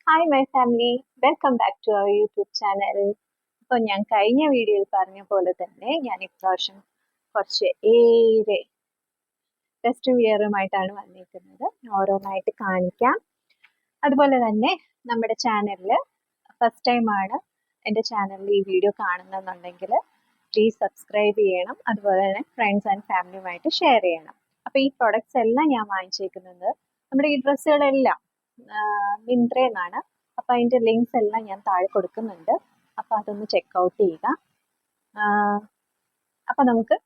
Hi my family, welcome back to our YouTube channel. അപ്പോൾ ഞാൻ കഴിഞ്ഞ വീഡിയോയിൽ പറഞ്ഞ പോലെ തന്നെ ഞാൻ ഇപ്രാവശ്യം കുറച്ച് ഏറെ വെസ്റ്റേൺ വിയറുമായിട്ടാണ് വന്നിരിക്കുന്നത്. ഓരോന്നായിട്ട് കാണിക്കാം. അതുപോലെ തന്നെ നമ്മുടെ ചാനലിൽ ഫസ്റ്റ് ടൈമാണ് എൻ്റെ ചാനലിൽ ഈ വീഡിയോ കാണുന്നതെന്നുണ്ടെങ്കിൽ പ്ലീസ് സബ്സ്ക്രൈബ് ചെയ്യണം. അതുപോലെ തന്നെ ഫ്രണ്ട്സ് ആൻഡ് ഫാമിലിയുമായിട്ട് ഷെയർ ചെയ്യണം. അപ്പോൾ ഈ പ്രൊഡക്ട്സ് എല്ലാം ഞാൻ വാങ്ങിച്ചേക്കുന്നത് നമ്മുടെ ഈ ഡ്രസ്സുകളെല്ലാം മിന്ത്രയെന്നാണ്. അപ്പോൾ അതിൻ്റെ ലിങ്ക്സ് എല്ലാം ഞാൻ താഴെ കൊടുക്കുന്നുണ്ട്. അപ്പോൾ അതൊന്ന് ചെക്കൗട്ട് ചെയ്യുക. അപ്പോൾ നമുക്ക്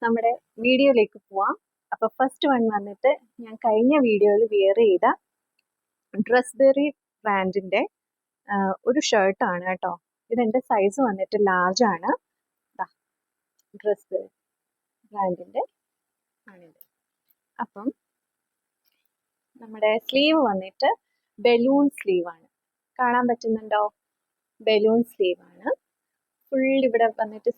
നമ്മുടെ വീഡിയോയിലേക്ക് പോവാം. അപ്പോൾ ഫസ്റ്റ് വൺ വന്നിട്ട് ഞാൻ കഴിഞ്ഞ വീഡിയോയിൽ വെയർ ചെയ്ത ഡ്രസ്ബെറി ബ്രാൻഡിൻ്റെ ഒരു ഷർട്ടാണ് കേട്ടോ. ഇതെൻ്റെ സൈസ് വന്നിട്ട് ലാർജ് ആണ്. ഡ്രസ്ബെറി ബ്രാൻഡിൻ്റെ ആണിത്. അപ്പം നമ്മുടെ സ്ലീവ് വന്നിട്ട് ബലൂൺ സ്ലീവാണ്. കാണാൻ പറ്റുന്നുണ്ടോ? ബലൂൺ സ്ലീവാണ്. ഫുൾ ഇവിടെ വന്നിട്ട്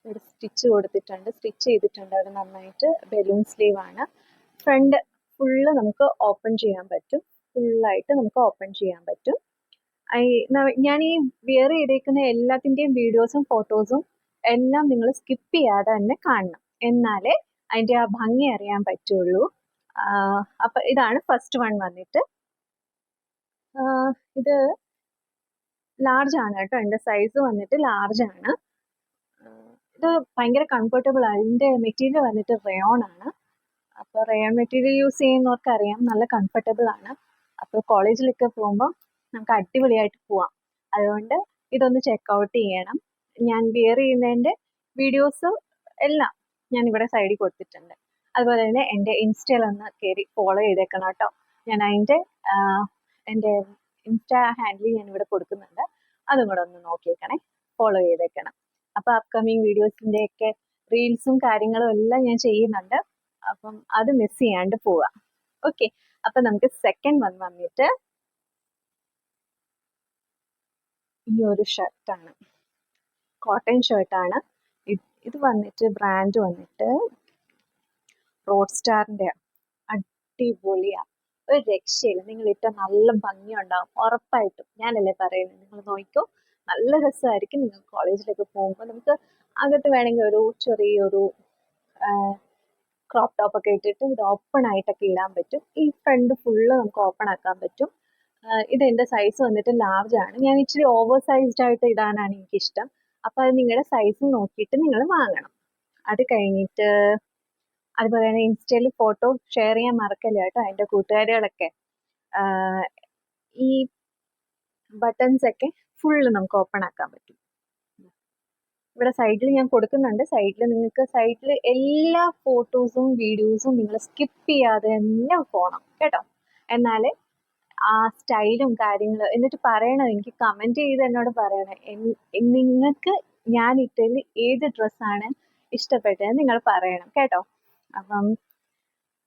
ഇവിടെ സ്റ്റിച്ച് കൊടുത്തിട്ടുണ്ട്, സ്റ്റിച്ച് ചെയ്തിട്ടുണ്ട് അവിടെ നന്നായിട്ട്. ബലൂൺ സ്ലീവാണ്. ഫ്രണ്ട് ഫുള്ള് നമുക്ക് ഓപ്പൺ ചെയ്യാൻ പറ്റും. ഫുള്ളായിട്ട് നമുക്ക് ഓപ്പൺ ചെയ്യാൻ പറ്റും. ഞാൻ ഈ വെയർ ചെയ്തേക്കുന്ന എല്ലാത്തിൻ്റെയും വീഡിയോസും ഫോട്ടോസും എല്ലാം നിങ്ങൾ സ്കിപ്പ് ചെയ്യാതെ തന്നെ കാണണം, എന്നാലേ അതിൻ്റെ ആ ഭംഗി അറിയാൻ പറ്റുള്ളൂ. അപ്പം ഇതാണ് ഫസ്റ്റ് വൺ വന്നിട്ട്. ഇത് ലാർജ് ആണ് കേട്ടോ. എൻ്റെ സൈസ് വന്നിട്ട് ലാർജ് ആണ്. ഇത് ഭയങ്കര കംഫർട്ടബിൾ ആണ്. ഇതിൻ്റെ മെറ്റീരിയൽ വന്നിട്ട് റയോൺ ആണ്. അപ്പോൾ റയോൺ മെറ്റീരിയൽ യൂസ് ചെയ്യുന്നവർക്ക് അറിയാം, നല്ല കംഫർട്ടബിൾ ആണ്. അപ്പോൾ കോളേജിലൊക്കെ പോകുമ്പോൾ നമുക്ക് അടിപൊളിയായിട്ട് പോവാം. അതുകൊണ്ട് ഇതൊന്ന് ചെക്കൗട്ട് ചെയ്യണം. ഞാൻ വെയർ ചെയ്യുന്നതിൻ്റെ വീഡിയോസ് എല്ലാം ഞാൻ ഇവിടെ സൈഡിൽ കൊടുത്തിട്ടുണ്ട്. അതുപോലെ തന്നെ എൻ്റെ ഇൻസ്റ്റയിലൊന്ന് കയറി ഫോളോ ചെയ്തേക്കണം കേട്ടോ. ഞാൻ അതിൻ്റെ എൻ്റെ ഇൻസ്റ്റാ ഹാൻഡിൽ ഞാൻ ഇവിടെ കൊടുക്കുന്നുണ്ട്. അതും കൂടെ ഒന്ന് നോക്കിയേക്കണേ, ഫോളോ ചെയ്തേക്കണം. അപ്പോൾ അപ്കമിങ് വീഡിയോസിൻ്റെയൊക്കെ റീൽസും കാര്യങ്ങളും എല്ലാം ഞാൻ ചെയ്യുന്നുണ്ട്. അപ്പം അത് മിസ് ചെയ്യാണ്ട് പോവാം. ഓക്കെ, അപ്പം നമുക്ക് സെക്കൻഡ് വൺ വന്നിട്ട് ഈ ഒരു ഷർട്ടാണ്. കോട്ടൺ ഷർട്ടാണ്. ഇത് വന്നിട്ട് ബ്രാൻഡ് വന്നിട്ട് റോഡ് സ്റ്റാറിൻ്റെ. അടിപൊളിയാണ്, ഒരു രക്ഷയില്ല. നിങ്ങൾ ഇട്ട നല്ല ഭംഗിയുണ്ടാവും ഉറപ്പായിട്ടും. ഞാനല്ലേ പറയുന്നത്, നിങ്ങൾ നോക്കിക്കോ, നല്ല രസമായിരിക്കും. നിങ്ങൾ കോളേജിലൊക്കെ പോകുമ്പോൾ നമുക്ക് അകത്ത് വേണമെങ്കിൽ ഒരു ചെറിയൊരു ക്രോപ്പ് ടോപ്പൊക്കെ ഇട്ടിട്ട് ഇത് ഓപ്പൺ ആയിട്ടൊക്കെ ഇടാൻ പറ്റും. ഈ ഫ്രണ്ട് ഫുള്ള് നമുക്ക് ഓപ്പൺ ആക്കാൻ പറ്റും. ഇതെൻ്റെ സൈസ് വന്നിട്ട് ലാർജ് ആണ്. ഞാൻ ഇച്ചിരി ഓവർ സൈസ്ഡ് ആയിട്ട് ഇടാനാണ് എനിക്കിഷ്ടം. അപ്പോൾ അത് നിങ്ങളുടെ സൈസ് നോക്കിയിട്ട് നിങ്ങൾ വാങ്ങണം. അത് കഴിഞ്ഞിട്ട് അതുപോലെ തന്നെ ഇൻസ്റ്റയിൽ ഫോട്ടോ ഷെയർ ചെയ്യാൻ മറക്കല്ല കേട്ടോ എൻ്റെ കൂട്ടുകാരികളൊക്കെ. ഈ ബട്ടൺസ് ഒക്കെ ഫുള്ള് നമുക്ക് ഓപ്പൺ ആക്കാൻ പറ്റും. ഇവിടെ സൈഡിൽ ഞാൻ കൊടുക്കുന്നുണ്ട്. നിങ്ങൾക്ക് സൈഡിൽ എല്ലാ ഫോട്ടോസും വീഡിയോസും നിങ്ങൾ സ്കിപ്പ് ചെയ്യാതെ തന്നെ പോകണം കേട്ടോ. എന്നാൽ ആ സ്റ്റൈലും കാര്യങ്ങളും എന്നിട്ട് പറയണം, എനിക്ക് കമൻറ്റ് ചെയ്ത് എന്നോട് പറയണം നിങ്ങൾക്ക് ഞാൻ ഇട്ടതിൽ ഏത് ഡ്രസ്സാണ് ഇഷ്ടപ്പെട്ടത് നിങ്ങൾ പറയണം കേട്ടോ.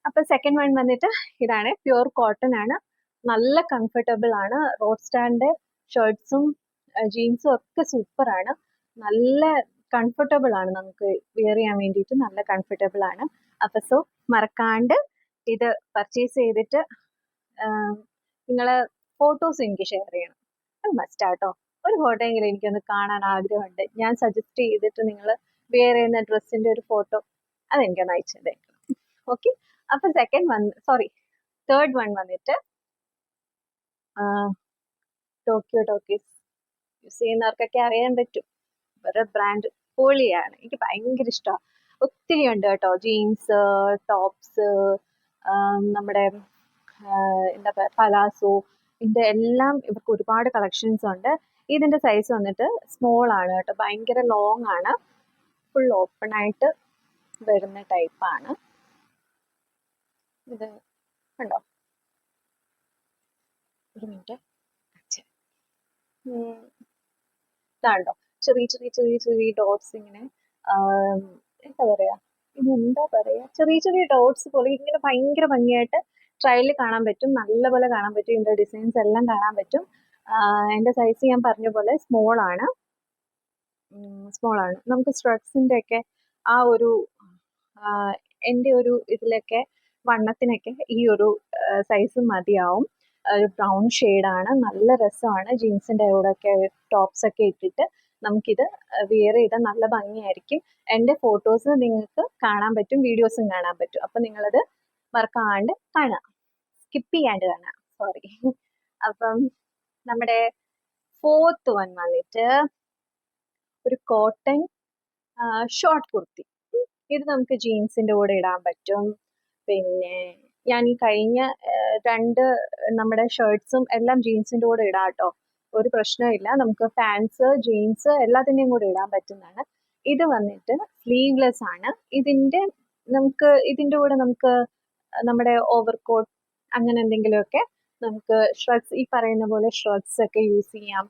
അപ്പം സെക്കൻഡ് വൺ വന്നിട്ട് ഇതാണ്. പ്യുവർ കോട്ടൺ ആണ്, നല്ല കംഫർട്ടബിൾ ആണ്. റോഡ് സ്റ്റാറിൻ്റെ ഷർട്ട്സും ജീൻസും ഒക്കെ സൂപ്പറാണ്. നല്ല കംഫർട്ടബിൾ ആണ്, നമുക്ക് വെയർ ചെയ്യാൻ വേണ്ടിയിട്ട് നല്ല കംഫർട്ടബിൾ ആണ്. അപ്പം സോ മറക്കാണ്ട് ഇത് പർച്ചേസ് ചെയ്തിട്ട് നിങ്ങൾ ഫോട്ടോസ് എനിക്ക് ഷെയർ ചെയ്യണം. അത് മസ്റ്റാട്ടോ. ഒരു ഫോട്ടോ എങ്കിലും എനിക്കൊന്ന് കാണാൻ ആഗ്രഹമുണ്ട്. ഞാൻ സജസ്റ്റ് ചെയ്തിട്ട് നിങ്ങൾ വെയർ ചെയ്യുന്ന ഡ്രസ്സിൻ്റെ ഒരു ഫോട്ടോ അതെനിക്കൊന്ന് അയച്ചിട്ടേക്കണം. ഓക്കെ, അപ്പം തേർഡ് വൺ വന്നിട്ട് ടോക്കിയോ ടോക്കീസ് യൂസ് ചെയ്യുന്നവർക്കൊക്കെ അറിയാൻ പറ്റും. ഒരു ബ്രാൻഡ് പൊളിയാണ്, എനിക്ക് ഭയങ്കര ഇഷ്ടമാണ്. ഒത്തിരി ഉണ്ട് കേട്ടോ, ജീൻസ്, ടോപ്സ്, നമ്മുടെ എന്താ പറയുക പലാസോ, ഇതിൻ്റെ എല്ലാം ഇവർക്ക് ഒരുപാട് കളക്ഷൻസ് ഉണ്ട്. ഇതിൻ്റെ സൈസ് വന്നിട്ട് സ്മോൾ ആണ് കേട്ടോ, ഭയങ്കര ലോങ് ആണ്, ഫുൾ ഓപ്പൺ ആയിട്ട് വരുന്ന ടൈപ്പാണ് ഇത്. കണ്ടോ, ഒരു മിനിറ്റ്, ഇതാണ്ടോ ചെറിയ ചെറിയ ചെറിയ ചെറിയ ഡോട്ട്സ് ഇങ്ങനെ, എന്താ പറയുക, ചെറിയ ചെറിയ ഡോട്ട്സ് പോലെ ഇങ്ങനെ ഭയങ്കര ഭംഗിയായിട്ട് ട്രയലിൽ കാണാൻ പറ്റും, നല്ലപോലെ കാണാൻ പറ്റും. ഇതിൻ്റെ ഡിസൈൻസ് എല്ലാം കാണാൻ പറ്റും. എൻ്റെ സൈസ് ഞാൻ പറഞ്ഞ പോലെ സ്മോൾ ആണ്. നമുക്ക് സ്ട്രട്സിൻ്റെ ഒക്കെ ആ ഒരു എൻ്റെ ഒരു ഇതിലൊക്കെ വണ്ണത്തിനൊക്കെ ഈ ഒരു സൈസ് മതിയാവും. ഒരു ബ്രൗൺ ഷെയ്ഡാണ്. നല്ല രസമാണ് ജീൻസിൻ്റെ കൂടെയൊക്കെ ടോപ്സ് ഒക്കെ ഇട്ടിട്ട് നമുക്കിത് വിയർ ചെയ്താൽ നല്ല ഭംഗിയായിരിക്കും. എൻ്റെ ഫോട്ടോസ് നിങ്ങൾക്ക് കാണാൻ പറ്റും, വീഡിയോസും കാണാൻ പറ്റും. അപ്പം നിങ്ങളത് മറക്കാണ്ട് കാണുക, സ്കിപ്പ് ചെയ്യാണ്ട് കാണുക, സോറി. അപ്പം നമ്മുടെ 4th വൺ വന്നിട്ട് ഒരു കോട്ടൺ ഷോർട്ട് കുർത്തി. ഇത് നമുക്ക് ജീൻസിൻ്റെ കൂടെ ഇടാൻ പറ്റും. പിന്നെ ഞാൻ ഈ കഴിഞ്ഞ 2 നമ്മുടെ ഷർട്ട്സും എല്ലാം ജീൻസിൻ്റെ കൂടെ ഇടാം കേട്ടോ, ഒരു പ്രശ്നമില്ല. നമുക്ക് പാൻസ്, ജീൻസ് എല്ലാത്തിൻ്റെയും കൂടെ ഇടാൻ പറ്റുന്നതാണ്. ഇത് വന്നിട്ട് സ്ലീവ്ലെസ് ആണ്. ഇതിൻ്റെ കൂടെ നമുക്ക് നമ്മുടെ ഓവർകോട്ട് അങ്ങനെ എന്തെങ്കിലുമൊക്കെ നമുക്ക് ഷ്രഗ്സ്, ഈ പറയുന്ന പോലെ ഷ്രഗ്സ് ഒക്കെ യൂസ് ചെയ്യാം,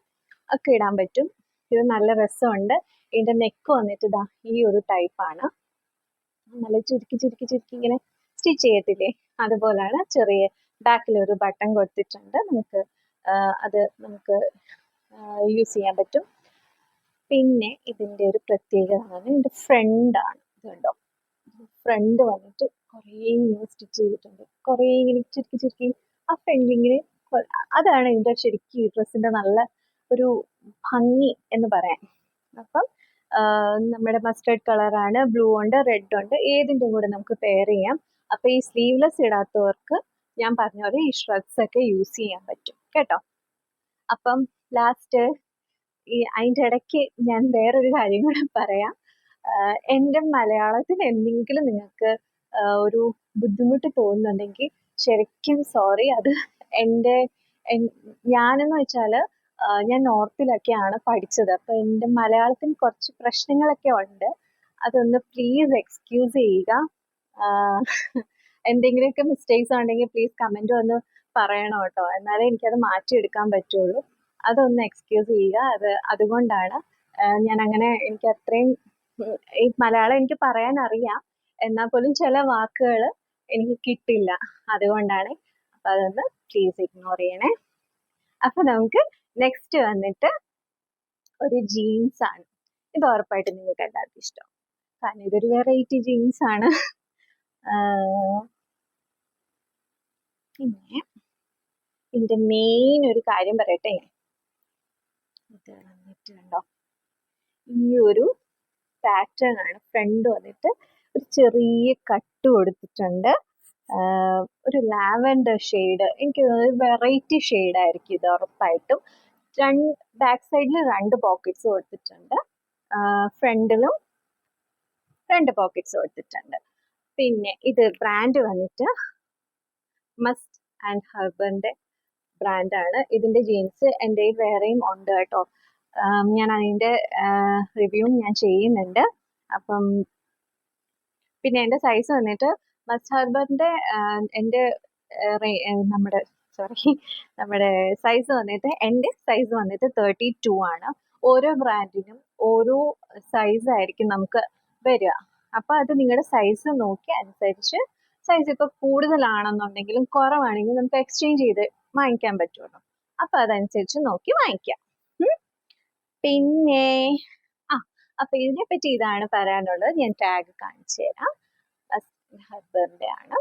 ഒക്കെ ഇടാൻ പറ്റും. ഇത് നല്ല രസമുണ്ട്. ഇതിൻ്റെ നെക്ക് വന്നിട്ട് ഇതാ ഈ ഒരു ടൈപ്പാണ്. നല്ല ചുരുക്കി ഇങ്ങനെ സ്റ്റിച്ച് ചെയ്യത്തില്ലേ, അതുപോലെയാണ്. ചെറിയ ബാക്കിൽ ഒരു ബട്ടൺ കൊടുത്തിട്ടുണ്ട്, നമുക്ക് അത് നമുക്ക് യൂസ് ചെയ്യാൻ പറ്റും. പിന്നെ ഇതിൻ്റെ ഒരു പ്രത്യേകത എന്ന് പറഞ്ഞാൽ ഇതിൻ്റെ ഫ്രണ്ടാണ്. ഇത് കണ്ടോ, ഫ്രണ്ട് വന്നിട്ട് കുറേ ഇങ്ങനെ സ്റ്റിച്ച് ചെയ്തിട്ടുണ്ട്, കുറേ ഇങ്ങനെ ചുരുക്കി ആ ഫ്രണ്ടിങ്ങനെ. അതാണ് ഇതിൻ്റെ ശരിക്കും ഈ ഡ്രസ്സിൻ്റെ നല്ല ഒരു ഭംഗി എന്ന് പറയാൻ. അപ്പം നമ്മുടെ മസ്റ്റേർഡ് കളറാണ്, ബ്ലൂ ഉണ്ട്, റെഡ് ഉണ്ട്, ഏതിൻ്റെ കൂടെ നമുക്ക് പെയർ ചെയ്യാം. അപ്പോൾ ഈ സ്ലീവ്ലെസ് ഇടാത്തവർക്ക് ഞാൻ പറഞ്ഞ പോലെ ഈ ഷ്രഗ്സ് ഒക്കെ യൂസ് ചെയ്യാൻ പറ്റും കേട്ടോ. അപ്പം ലാസ്റ്റ് അതിൻ്റെ ഇടയ്ക്ക് ഞാൻ വേറൊരു കാര്യം കൂടെ പറയാം. എൻ്റെ മലയാളത്തിൽ എന്തെങ്കിലും നിങ്ങൾക്ക് ഒരു ബുദ്ധിമുട്ട് തോന്നുന്നുണ്ടെങ്കിൽ ശരിക്കും സോറി. അത് ഞാനെന്ന് വെച്ചാൽ ഞാൻ നോർത്തിലൊക്കെയാണ് പഠിച്ചത്, അപ്പോൾ എൻ്റെ മലയാളത്തിന് കുറച്ച് പ്രശ്നങ്ങളൊക്കെ ഉണ്ട്. അതൊന്ന് പ്ലീസ് എക്സ്ക്യൂസ് ചെയ്യുക. എന്തെങ്കിലുമൊക്കെ മിസ്റ്റേക്സ് ഉണ്ടെങ്കിൽ പ്ലീസ് കമൻറ്റ് വന്ന് പറയണം കേട്ടോ, എന്നാലേ എനിക്കത് മാറ്റിയെടുക്കാൻ പറ്റുള്ളൂ. അതൊന്ന് എക്സ്ക്യൂസ് ചെയ്യുക. അതുകൊണ്ടാണ് ഞാൻ അങ്ങനെ, എനിക്ക് അത്രയും ഈ മലയാളം എനിക്ക് പറയാൻ അറിയാം, എന്നാൽ പോലും ചില വാക്കുകൾ എനിക്ക് കിട്ടില്ല, അതുകൊണ്ടാണ്. അപ്പം അതൊന്ന് പ്ലീസ് ഇഗ്നോർ ചെയ്യണേ. അപ്പം നമുക്ക് നെക്സ്റ്റ് വന്നിട്ട് ഒരു ജീൻസ് ആണ്. ഇത് ഉറപ്പായിട്ട് നിങ്ങൾക്ക് എല്ലാവർക്കും ഇഷ്ടം, കാരണം ഇതൊരു വെറൈറ്റി ജീൻസ് ആണ്. പിന്നെ ഇതിൻ്റെ മെയിൻ ഒരു കാര്യം പറയട്ടെ. ഇത് വന്നിട്ട് കണ്ടോ, ഈ ഒരു പാറ്റേൺ ആണ്. ഫ്രണ്ട് വന്നിട്ട് ഒരു ചെറിയ കട്ട് കൊടുത്തിട്ടുണ്ട്, ഒരു ലാവൻഡർ ഷെയ്ഡ്. എനിക്ക് വെറൈറ്റി ഷെയ്ഡായിരിക്കും ഇത് ഉറപ്പായിട്ടും. ബാക്ക് സൈഡിൽ 2 പോക്കറ്റ്സ് കൊടുത്തിട്ടുണ്ട്, ഫ്രണ്ടിലും 2 പോക്കറ്റ്സ് കൊടുത്തിട്ടുണ്ട്. പിന്നെ ഇത് ബ്രാൻഡ് വന്നിട്ട് മസ്റ്റ് ആൻഡ് ഹർബറിൻ്റെ ബ്രാൻഡാണ്. ഇതിൻ്റെ ജീൻസ് എൻ്റെ വേറെയും ഉണ്ട് കേട്ടോ, ഞാൻ അതിൻ്റെ റിവ്യൂവും ഞാൻ ചെയ്യുന്നുണ്ട്. അപ്പം പിന്നെ എൻ്റെ സൈസ് വന്നിട്ട് മസ്റ്റ് ഹർബറിൻ്റെ എൻ്റെ നമ്മുടെ സൈസ് വന്നിട്ട്, എൻ്റെ സൈസ് വന്നിട്ട് 32 ആണ്. ഓരോ ബ്രാൻഡിനും ഓരോ സൈസ് ആയിരിക്കും നമുക്ക് വരിക. അപ്പോൾ അത് നിങ്ങളുടെ സൈസ് നോക്കി അനുസരിച്ച്, സൈസ് ഇപ്പോൾ കൂടുതലാണെന്നുണ്ടെങ്കിലും കുറവാണെങ്കിലും നമുക്ക് എക്സ്ചേഞ്ച് ചെയ്ത് വാങ്ങിക്കാൻ പറ്റുമല്ലോ. അപ്പോൾ അതനുസരിച്ച് നോക്കി വാങ്ങിക്കാം. പിന്നെ അപ്പോൾ ഇതിനെപ്പറ്റി ഇതാണ് പറയാനുള്ളത്. ഞാൻ ടാഗ് കാണിച്ചു തരാം. ഹർബറിൻ്റെ ആണ്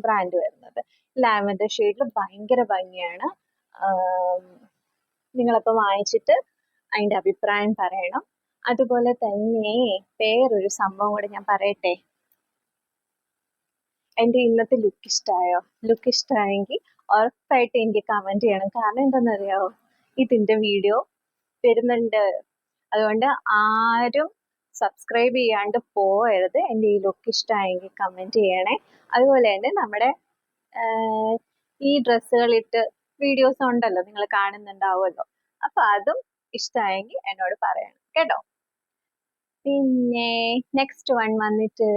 ബ്രാൻഡ് വരുന്നത്. ലാവൻഡർ ഷെയ്ഡിൽ ഭയങ്കര ഭംഗിയാണ്. നിങ്ങളപ്പോൾ വാങ്ങിച്ചിട്ട് അതിൻ്റെ അഭിപ്രായം പറയണം. അതുപോലെ തന്നെ വേറൊരു സംഭവം കൂടെ ഞാൻ പറയട്ടെ. എൻ്റെ ഇന്നത്തെ ലുക്ക് ഇഷ്ടമായോ? ലുക്ക് ഇഷ്ടമായെങ്കിൽ ഉറപ്പായിട്ട് എനിക്ക് കമൻറ്റ് ചെയ്യണം. കാരണം എന്താണെന്നറിയാമോ, ഇതിൻ്റെ വീഡിയോ വരുന്നുണ്ട്. അതുകൊണ്ട് ആരും സബ്സ്ക്രൈബ് ചെയ്യാണ്ട് പോകരുത്. എൻ്റെ ഈ ലുക്ക് ഇഷ്ടമായെങ്കിൽ കമൻറ്റ് ചെയ്യണേ. അതുപോലെ തന്നെ നമ്മുടെ ഈ ഡ്രസ്സുകളിട്ട് വീഡിയോസ് ഉണ്ടല്ലോ, നിങ്ങൾ കാണുന്നുണ്ടാവുമല്ലോ, അപ്പോൾ അതും ഇഷ്ടമായെങ്കിൽ എന്നോട് പറയണം കേട്ടോ. പിന്നെ നെക്സ്റ്റ് വൺ വന്നിട്ട്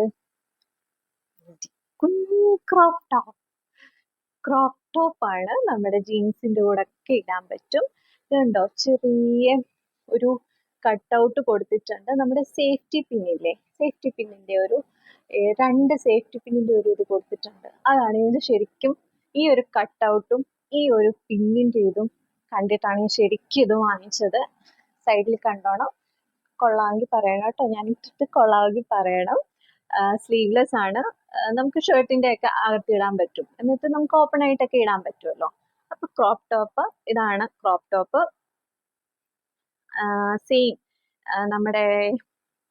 ക്രോപ്പ് ടോപ്പാണ്. നമ്മുടെ ജീൻസിൻ്റെ കൂടെ ഒക്കെ ഇടാൻ പറ്റും. ഇതുണ്ടോ, ചെറിയ ഒരു കട്ടൗട്ട് കൊടുത്തിട്ടുണ്ട്. നമ്മുടെ സേഫ്റ്റി പിന്നില്ലേ, സേഫ്റ്റി പിന്നിൻ്റെ ഒരു 2 സേഫ്റ്റി പിന്നിൻ്റെ ഒരു ഇത് കൊടുത്തിട്ടുണ്ട്. അതാണ് ഇതിന് ശരിക്കും ഈ ഒരു കട്ടൗട്ടും ഈ ഒരു പിന്നിൻ്റെ ഇതും കണ്ടിട്ടാണ് ഞാൻ ശരിക്കും ഇത് വാങ്ങിച്ചത്. സൈഡിൽ കണ്ടോണം, കൊള്ളാമെങ്കിൽ പറയണം കേട്ടോ. ഞാൻ ഇട്ടിട്ട് കൊള്ളാമെങ്കിൽ പറയണം. സ്ലീവ്ലെസ് ആണ്, നമുക്ക് ഷർട്ടിൻ്റെ ഒക്കെ അകത്ത് ഇടാൻ പറ്റും, എന്നിട്ട് നമുക്ക് ഓപ്പൺ ആയിട്ടൊക്കെ ഇടാൻ പറ്റുമല്ലോ. അപ്പൊ ക്രോപ്പ് ടോപ്പ്, ഇതാണ് ക്രോപ്പ് ടോപ്പ്. സെയിം നമ്മുടെ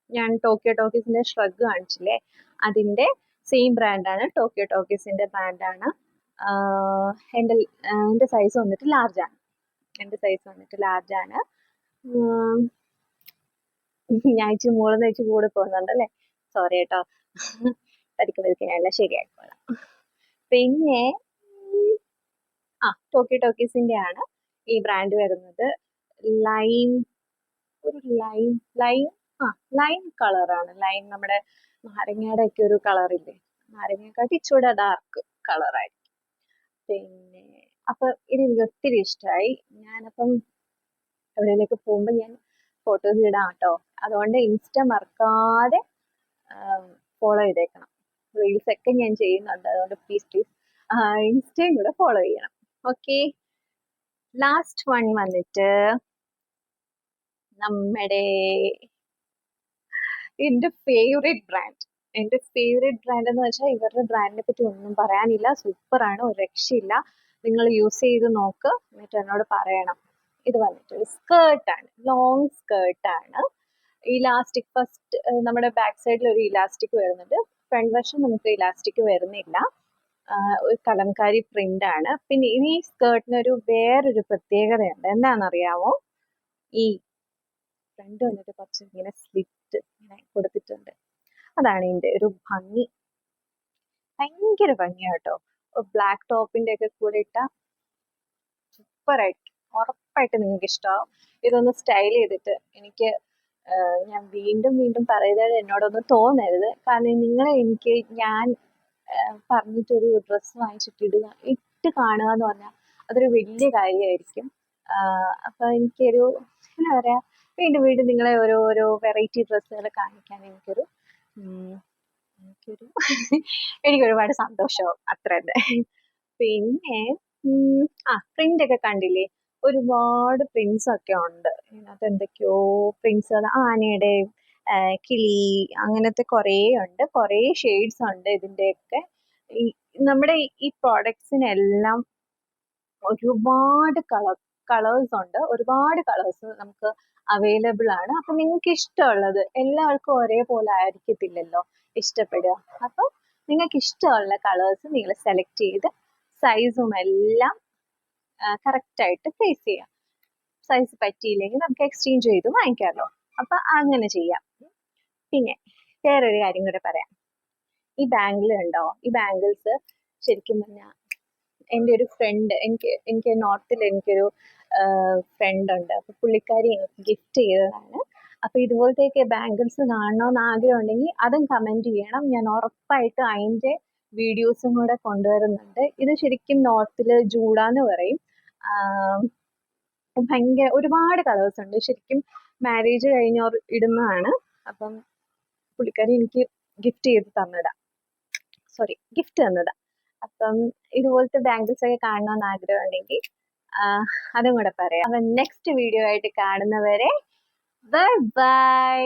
ഞാൻ ടോക്കിയോ ടോക്കീസിന്റെ ഷ്രഗ് കാണിച്ചില്ലേ, അതിന്റെ സെയിം ബ്രാൻഡാണ്, ടോക്കിയോ ടോക്കീസിന്റെ ബ്രാൻഡാണ്. എൻ്റെ സൈസ് വന്നിട്ട് ലാർജാണ്. ഞാൻ ഇച്ചിരി മൂളന്ന് വെച്ച് കൂടെ പോകുന്നുണ്ടല്ലേ, സോറി കേട്ടോ. പതുക്കെ ഞാനെല്ലാം ശരിയാക്കോളാം. പിന്നെ ടോക്കിയോ ടോക്കീസിന്റെ ആണ് ഈ ബ്രാൻഡ് വരുന്നത്. ലൈം കളറാണ്. ലൈം നമ്മുടെ നാരങ്ങയുടെ ഒക്കെ ഒരു കളറില്ലേ, നാരങ്ങയെക്കാട്ടി ഇച്ചിരി ഡാർക്ക് കളറായിരിക്കും. പിന്നെ അപ്പൊ ഇത് എനിക്ക് ഒത്തിരി ഇഷ്ടമായി. ഞാനപ്പം എവിടെയൊക്കെ പോകുമ്പോൾ ഞാൻ ഫോട്ടോസ് ഇടാം കേട്ടോ. അതുകൊണ്ട് ഇൻസ്റ്റ മറക്കാതെ ഫോളോ ചെയ്തേക്കണം. റീൽസ് ഒക്കെ ഞാൻ ചെയ്യുന്നുണ്ട്, അതുകൊണ്ട് പ്ലീസ് ഇൻസ്റ്റയും കൂടെ ഫോളോ ചെയ്യണം. ഓക്കെ, ലാസ്റ്റ് വൺ വന്നിട്ട് നമ്മുടെ എന്റെ ഫേവറേറ്റ് ബ്രാൻഡ് എന്ന് വെച്ചാൽ ഇവരുടെ ബ്രാൻഡിനെ പറ്റി ഒന്നും പറയാനില്ല. സൂപ്പറാണ്, ഒരു രക്ഷയില്ല. നിങ്ങൾ യൂസ് ചെയ്ത് നോക്ക്, എന്നിട്ട് എന്നോട് പറയണം. ഇത് വന്നിട്ട് ഒരു സ്കേർട്ടാണ്, ലോങ് സ്കേർട്ടാണ്. ഇലാസ്റ്റിക് ഫസ്റ്റ് നമ്മുടെ ബാക്ക് സൈഡിൽ ഒരു ഇലാസ്റ്റിക് വരുന്നുണ്ട്, ഫ്രണ്ട് വശം നമുക്ക് ഇലാസ്റ്റിക് വരുന്നില്ല. ഒരു കലംകാരി പ്രിന്റ് ആണ്. പിന്നെ ഈ സ്കേർട്ടിന് വേറൊരു പ്രത്യേകതയുണ്ട്. എന്താണെന്നറിയാമോ? ഈ ഫ്രണ്ട് വന്നിട്ട് കുറച്ച് ഇങ്ങനെ സ്ലിറ്റ് ഇങ്ങനെ കൊടുത്തിട്ടുണ്ട്. അതാണ് ഇതിന്റെ ഒരു ഭംഗി. ഭയങ്കര ഭംഗിയാട്ടോ. ബ്ലാക്ക് ടോപ്പിന്റെ ഒക്കെ കൂടെ ഇട്ട സൂപ്പറായിരിക്കും. ഉറപ്പായിട്ട് നിങ്ങൾക്ക് ഇഷ്ടമാവും. ഇതൊന്ന് സ്റ്റൈൽ ചെയ്തിട്ട് എനിക്ക് ഞാൻ വീണ്ടും പറയുന്നത് എന്നോടൊന്നും തോന്നരുത്. കാരണം ഞാൻ പറഞ്ഞിട്ടൊരു ഡ്രസ്സ് വാങ്ങിച്ചിട്ട് ഇട്ട് കാണുക എന്ന് പറഞ്ഞാൽ അതൊരു വലിയ കാര്യമായിരിക്കും. അപ്പൊ എനിക്കൊരു എന്താ പറയാ, വീണ്ടും നിങ്ങളെ ഓരോ വെറൈറ്റി ഡ്രസ്സുകൾ കാണിക്കാൻ എനിക്കൊരുപാട് സന്തോഷമാവും, അത്ര തന്നെ. പിന്നെ പ്രിന്റ് ഒക്കെ കണ്ടില്ലേ, ഒരുപാട് പ്രിന്റ്സ് ഒക്കെ ഉണ്ട് ഇതിനകത്ത്. എന്തൊക്കെയോ പ്രിന്റ്സുകൾ, ആനയുടെ, കിളി, അങ്ങനത്തെ കുറേ ഉണ്ട്. കുറേ ഷെയ്ഡ്സ് ഉണ്ട് ഇതിന്റെയൊക്കെ. നമ്മുടെ ഈ പ്രോഡക്ട്സിനെല്ലാം ഒരുപാട് കളേഴ്സ് ഉണ്ട്. ഒരുപാട് കളേഴ്സ് നമുക്ക് അവൈലബിൾ ആണ്. അപ്പൊ നിങ്ങൾക്ക് ഇഷ്ടമുള്ളത്, എല്ലാവർക്കും ഒരേപോലെ ആയിരിക്കത്തില്ലല്ലോ ഇഷ്ടപ്പെടുക. അപ്പൊ നിങ്ങൾക്ക് ഇഷ്ടമുള്ള കളേഴ്സ് നിങ്ങൾ സെലക്ട് ചെയ്ത് സൈസും എല്ലാം കറക്റ്റ് ആയിട്ട് പ്ലേസ് ചെയ്യാം. സൈസ് പറ്റിയില്ലെങ്കിൽ നമുക്ക് എക്സ്ചേഞ്ച് ചെയ്ത് വാങ്ങിക്കാമല്ലോ. അപ്പൊ അങ്ങനെ ചെയ്യാം. പിന്നെ വേറൊരു കാര്യം കൂടെ പറയാം. ഈ ബാംഗിൾ ഉണ്ടോ, ഈ ബാംഗിൾസ് ശരിക്കും പറഞ്ഞാൽ എൻ്റെ ഒരു ഫ്രണ്ട്, എനിക്ക് നോർത്തിൽ എനിക്കൊരു ഫ്രണ്ട് ഉണ്ട്. അപ്പൊ പുള്ളിക്കാരി എനിക്ക് ഗിഫ്റ്റ് ചെയ്തതാണ്. അപ്പൊ ഇതുപോലത്തെയൊക്കെ ബാംഗിൾസ് കാണണമെന്ന് ആഗ്രഹം ഉണ്ടെങ്കിൽ അതും കമന്റ് ചെയ്യണം. ഞാൻ ഉറപ്പായിട്ട് അതിന്റെ വീഡിയോസും കൂടെ കൊണ്ടുവരുന്നുണ്ട്. ഇത് ശരിക്കും നോർത്തില് ജൂഡാന്ന് പറയും. ഭയങ്കര ഒരുപാട് കളേഴ്സ് ഉണ്ട്. ശരിക്കും മാരേജ് കഴിഞ്ഞവർ ഇടുന്നതാണ്. അപ്പം പുള്ളിക്കാരി എനിക്ക് ഗിഫ്റ്റ് തന്നതാ. അപ്പം ഇതുപോലത്തെ ബാംഗിൾസ് ഒക്കെ കാണണമെന്ന് ആഗ്രഹം ഉണ്ടെങ്കിൽ അതും കൂടെ പറയാം. അപ്പൊ നെക്സ്റ്റ് വീഡിയോ ആയിട്ട് കാണുന്നവരെ ബൈ.